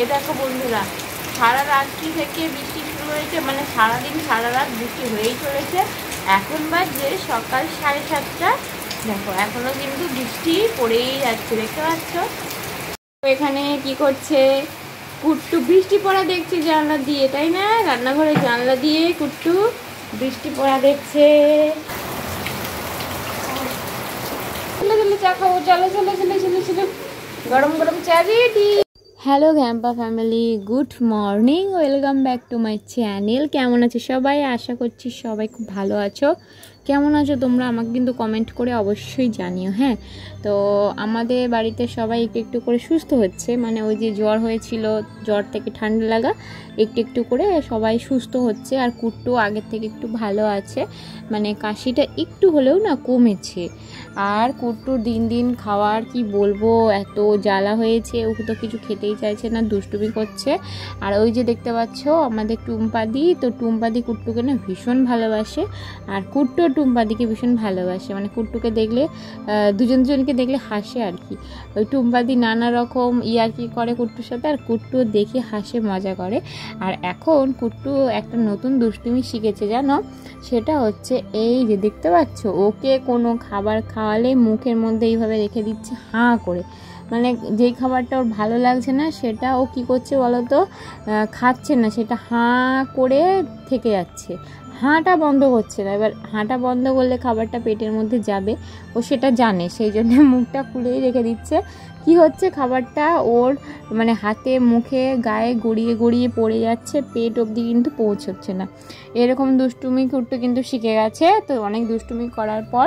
এই দেখো বন্ধুরা, সারা রাত্রি থেকে বৃষ্টি শুরু হয়েছে, মানে সারাদিন সারা রাত বৃষ্টি হয়েই চলেছে। এখন বাজে সকাল 7:30। দেখো এখনো কিন্তু বৃষ্টি পড়েই যাচ্ছে, দেখতে পাচ্ছ। এখানে কি করছে কুট্টু? বৃষ্টি পড়া দেখছে জানলা দিয়ে, তাই না? রান্নাঘরে জানলা দিয়ে কুট্টু বৃষ্টি পড়া দেখছে। চা খাবো, চলো চলো চলো চলো চলো, গরম গরম চা রেডি। Hello Gampa family, good morning, welcome back to my channel. কেমন আছো সবাই? আশা করছি সবাই খুব ভালো আছো। কেমন আছো তোমরা আমাকে কিন্তু কমেন্ট করে অবশ্যই জানিও। হ্যাঁ, তো আমাদের বাড়িতে সবাই একটু একটু করে সুস্থ হচ্ছে, মানে ওই যে জ্বর হয়েছিল, জ্বর থেকে ঠান্ডা লাগা, একটু একটু করে সবাই সুস্থ হচ্ছে। আর কুট্টু আগের থেকে একটু ভালো আছে, মানে কাশিটা একটু হলেও না কমেছে। আর কুট্টুর দিন দিন খাওয়ার কি বলবো, এত জ্বালা হয়েছে, ওকে তো কিছু খেতেই চাইছে না, দুষ্টুমি করছে। আর ওই যে দেখতে পাচ্ছ আমাদের টুম্পাদি, তো টুম্পাদি কুট্টুকে না ভীষণ ভালোবাসে, আর কুট্টু টুম্পাদিকে ভীষণ ভালোবাসে। মানে কুট্টুকে দেখলে দুজনকে দেখলে হাসে আর কি। ওই টুম্পাদি নানা রকম ইয়ার্কি করে কুট্টুর সাথে, আর কুট্টু দেখে হাসে, মজা করে। আর এখন কুট্টু একটা নতুন দুষ্টুমি শিখেছে জানো, সেটা হচ্ছে এই যে দেখতে পাচ্ছ, ওকে কোনো খাবার খাওয়ালে মুখের মধ্যে এইভাবে রেখে দিচ্ছে হাঁ করে। মানে যেই খাবারটা ওর ভালো লাগছে না সেটা ও কী করছে বলো তো, খাচ্ছে না, সেটা হাঁ করে থেকে যাচ্ছে, হাঁটা বন্ধ করছে না। এবার হাঁটা বন্ধ করলে খাবারটা পেটের মধ্যে যাবে, ও সেটা জানে, সেই জন্য মুখটা খুলেই রেখে দিচ্ছে। কি হচ্ছে, খাবারটা ওর মানে হাতে মুখে গায়ে গড়িয়ে গড়িয়ে পড়ে যাচ্ছে, পেট অবধি কিন্তু পৌঁছচ্ছে না। এরকম দুষ্টুমি কুট্টু কিন্তু শিখে গেছে। তো অনেক দুষ্টুমি করার পর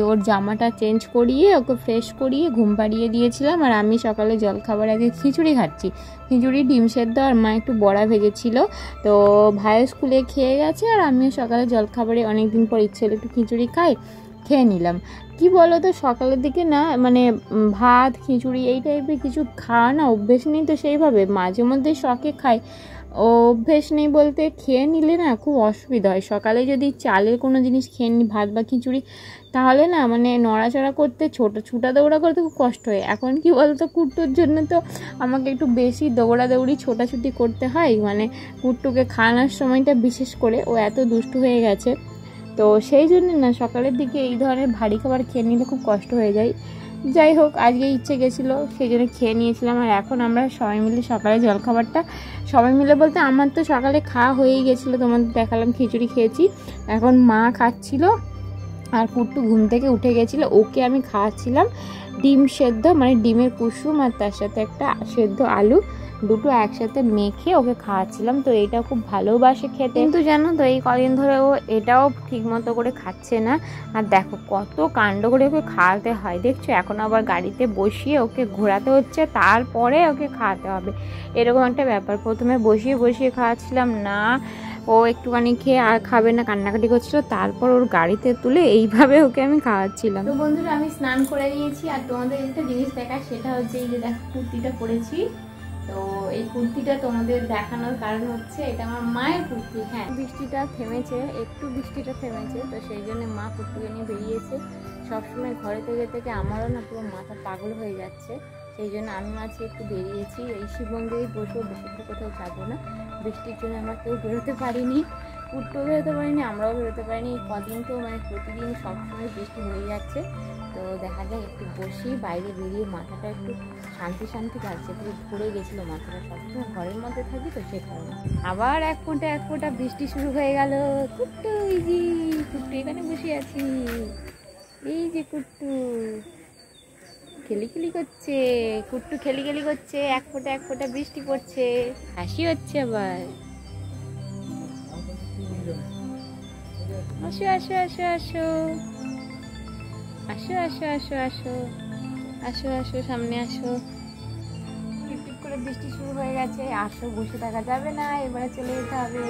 ওর জামাটা চেঞ্জ করিয়ে ওকে ফ্রেশ করিয়ে ঘুম পাড়িয়ে দিয়েছিলাম। আর আমি সকালে জলখাবার আগে খিচুড়ি খাচ্ছি, খিচুড়ি, ডিম সেদ্ধ, আর মা একটু বড়া ভেজেছিল। তো ভাইয়ের স্কুলে খেয়ে গেছে, আর আমিও সকালে জলখাবারে অনেকদিন পর ইচ্ছে হলো একটু খিচুড়ি খেয়ে নিলাম। কি বলো তো, সকালের দিকে না মানে ভাত খিচুড়ি এই টাইপের কিছু খাওয়া না অভ্যেস নেই, তো সেইভাবে মাঝে মধ্যে শখে খাই, অভ্যেস নেই বলতে খেয়ে নিলে না খুব অসুবিধা হয়। সকালে যদি চালের কোনো জিনিস খেয়ে নিই, ভাত বা খিচুড়ি, তাহলে না মানে নড়াচড়া করতে, ছুটা দৌড়া করতে খুব কষ্ট হয়। এখন কি বলতো, কুট্টুর জন্য তো আমাকে একটু বেশি দৌড়াদৌড়ি ছোটাছুটি করতে হয়, মানে কুট্টুকে খাওয়ানোর সময়টা বিশেষ করে, ও এত দুষ্টু হয়ে গেছে। তো সেই জন্য না সকালের দিকে এই ধরনের ভারী খাবার খেয়ে নিলে খুব কষ্ট হয়ে যায়। যাই হোক, আজকে ইচ্ছে গেছিলো, সেই জন্য খেয়ে নিয়েছিলাম। আর এখন আমরা সবাই মিলে সকালে জলখাবারটা, সবাই মিলে বলতে আমার তো সকালে খাওয়া হয়েই গেছিলো, তোমাদের দেখালাম খিচুড়ি খেয়েছি। এখন মা খাচ্ছিল, আর কুট্টু ঘুম থেকে উঠে গেছিলো, ওকে আমি খাওয়াচ্ছিলাম ডিম সেদ্ধ, মানে ডিমের কুসুম আর তার সাথে একটা সেদ্ধ আলু, দুটো একসাথে মেখে ওকে খাওয়াচ্ছিলাম। তো এইটা খুব ভালোবাসে খেতে, কিন্তু জানো তো এই কদিন ধরে ও এটাও ঠিক মতো করে খাচ্ছে না। আর দেখো কত কাণ্ড করে ওকে খাওয়াতে হয়, দেখছো? এখন আবার গাড়িতে বসিয়ে ওকে ঘোরাতে হচ্ছে, তারপরে ওকে খাওয়াতে হবে, এরকম একটা ব্যাপার। প্রথমে বসিয়ে বসিয়ে খাওয়াচ্ছিলাম না, ও একটুখানি খেয়ে আর খাবে না, কান্নাকাটি করছিল, তারপর ওর গাড়িতে তুলে এইভাবে ওকে আমি খাওয়াচ্ছিলাম। তো বন্ধুরা, আমি স্নান করে নিয়েছি, আর তোমাদের একটা জিনিস দেখায়, সেটা হচ্ছে এই যে দেখো কুর্তিটা পরেছি। তো এই কুর্তিটা তোমাদের দেখানোর কারণ হচ্ছে এটা আমার মায়ের কুর্তি। হ্যাঁ, বৃষ্টিটা থেমেছে, একটু বৃষ্টিটা থেমেছে, তো সেই জন্য মা কুর্তিকে নিয়ে বেরিয়েছে। সবসময় ঘরে থেকে থেকে আমারও না পুরো মাথা পাগল হয়ে যাচ্ছে, সেই জন্য আমি আজকে একটু বেরিয়েছি। এই শিব মন্দিরেই বসবো, বেশি কোথাও যাবো না। বৃষ্টির জন্য আমরা কেউ বেরোতে পারিনি, কুট্টুও বেরোতে পারিনি, আমরাও বেরোতে পারিনি। এই কদিন তো মানে প্রতিদিন সবসময় বৃষ্টি হয়ে যাচ্ছে। তো দেখা যাক, একটু বসি বাইরে, বেরিয়ে মাথাটা একটু শান্তি লাগছে, পুরো ঘুরে গেছিলো মাথাটা, সবসময় ঘরের মধ্যে থাকি তো সে কারণে। আবার এক ফোঁটা বৃষ্টি শুরু হয়ে গেল। কুট্টু, এই যে কুট্টু এখানে বসে আছি, এই যে কুট্টু খেলি করছে, কুট্টু খেলি করছে, এক ফোঁটা বৃষ্টি পড়ছে, হাসি হচ্ছে আবার। আসো আসো আসো আসো আসো আসো আসো আসো আসো আসো সামনে আসো। টিপ করে বৃষ্টি শুরু হয়ে গেছে, আসো, বসে থাকা যাবে না, এবারে চলে যেতে হবে।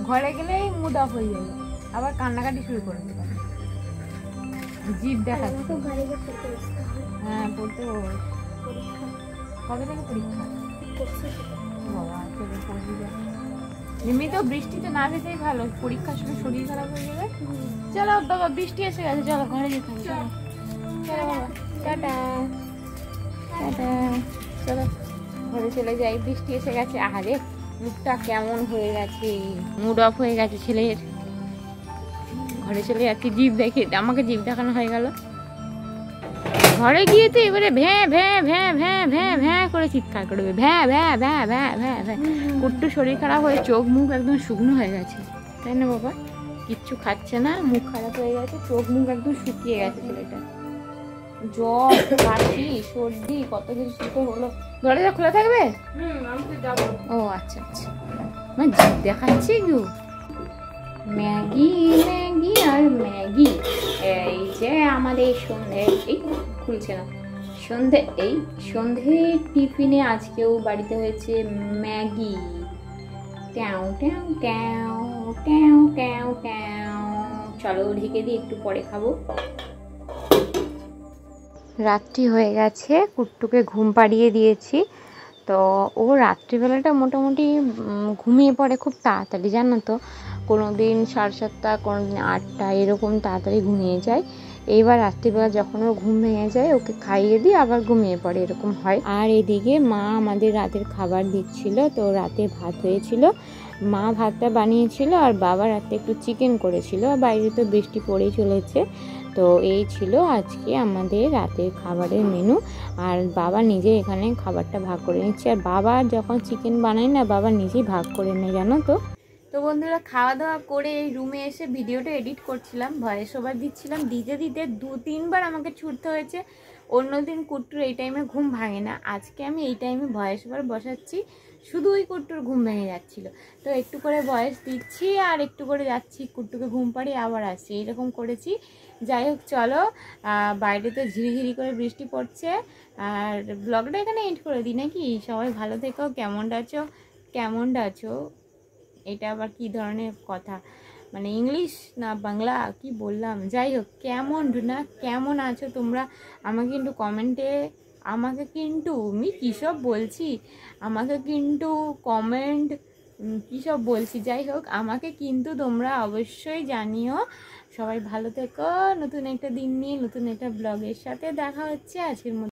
ঘরে গেলেই মুড অফ হয়ে যাবে, আবার কান্নাকাটি শুরু করে দেবে, জিদ দেখা। হ্যাঁ, পড়তে হবে। কবে থেকে পরীক্ষা? বাবা, পড়বি যা। এমনিতেও বৃষ্টিতে না ভেজেই ভালো, পরীক্ষার সময় শরীর খারাপ হয়ে যাবে। চলো বাবা, বৃষ্টি এসে গেছে, চলো ঘরে যেতে হবে। চলো চলো বাবা, টাটা। চলো ঘরে চলে যাই, বৃষ্টি এসে গেছে। আরে মুখটা কেমন হয়ে গেছে, মুড অফ হয়ে গেছে ছেলের। ঘরে চলে যাচ্ছি, জিভ দেখে আমাকে জিভ দেখানো হয়ে গেল। ঘরে গিয়ে তো এবারে ভ্যাঁ ভ্যাঁ ভ্যাঁ ভ্যাঁ ভ্যাঁ ভ্যাঁ করে চিৎকার করবে, ভ্যাঁ ভ্যাঁ ভ্যাঁ ভ্যাঁ ভ্যাঁ ভ্যাঁ। কুট্টু শরীর খারাপ হয়ে চোখ মুখ একদম শুকনো হয়ে গেছে, তাই না বাবা? কিচ্ছু খাচ্ছে না, মুখ খারাপ হয়ে গেছে, চোখ মুখ একদম শুকিয়ে গেছে ছেলেটা। জ্বর, কাশি, সর্দি, কত কিছু তো হলো। দরজা খোলা থাকবে? ও আচ্ছা আচ্ছা, মানে জিভ দেখাচ্ছি গো। ম্যাগি ম্যাগি আর ম্যাগি, এই যে আমাদের সন্ধে, এই খুলছে না, এই সন্ধে টিফিনে আজকেও বাড়িতে হয়েছে ম্যাগি। ট্যাও ট্যাও ট্যাও ট্যাও ট্যাও ট্যাও। চলো ঢেকে দিই, একটু পরে খাবো। রাত্রি হয়ে গেছে, কুট্টুকে ঘুম পাড়িয়ে দিয়েছি। তো ও রাত্রিবেলাটা মোটামুটি ঘুমিয়ে পড়ে খুব তাড়াতাড়ি, জানো তো। কোনো দিন 7:30, কোনো দিন 8টা, এরকম তাড়াতাড়ি ঘুমিয়ে যায়। এইবার রাত্রিবেলা যখন ওর ঘুম ভেঙে যায়, ওকে খাইয়ে দিয়ে আবার ঘুমিয়ে পড়ে, এরকম হয়। আর এদিকে মা আমাদের রাতের খাবার দিচ্ছিল, তো রাতে ভাত হয়েছিল, মা ভাতটা বানিয়েছিল, আর বাবা রাতে একটু চিকেন করেছিল। বাইরে তো বৃষ্টি পড়েই চলেছে। তো এই ছিল আজকে আমাদের রাতের খাবারের মেনু। আর বাবা নিজে এখানে খাবারটা ভাগ করে নিচ্ছে। আর বাবা যখন চিকেন বানায় না, বাবা নিজেই ভাগ করে নেয়, জানো তো। তো বন্ধুরা, খাওয়া দাওয়া করে এই রুমে এসে ভিডিওটা এডিট করছিলাম, ভয়েস ওভার দিচ্ছিলাম। দিতে দিতে 2-3 বার আমাকে ছুটতে হয়েছে। অন্যদিন কুট্টুর এই টাইমে ঘুম ভাঙে না, আজকে আমি এই টাইমে ভয়েস ওভার বসাচ্ছি, শুধু ওই কুট্টুর ঘুম ভেঙে যাচ্ছিলো। তো একটু করে ভয়েস দিচ্ছি আর একটু করে যাচ্ছি, কুট্টুকে ঘুম পাড়িয়ে আবার আসছি, এইরকম করেছি। যাই হোক, চলো, বাইরে তো ঝিরিঝিরি করে বৃষ্টি পড়ছে, আর ব্লগটা এখানে এন্ড করে দিই নাকি। সবাই ভালো থেকো, কেমন আছো, এটা আবার কি ধরনের কথা, মানে ইংলিশ না বাংলা কি বললাম। যাই হোক, কেমন আছো তোমরা আমাকে কিন্তু কমেন্টে, আমি কী সব বলছি, আমাকে কিন্তু কমেন্ট কী সব বলছি, যাই হোক আমাকে কিন্তু তোমরা অবশ্যই জানিও। সবাই ভালো থেকো, নতুন একটা দিন নিয়ে নতুন একটা ব্লগের সাথে দেখা হচ্ছে। আজকের মতো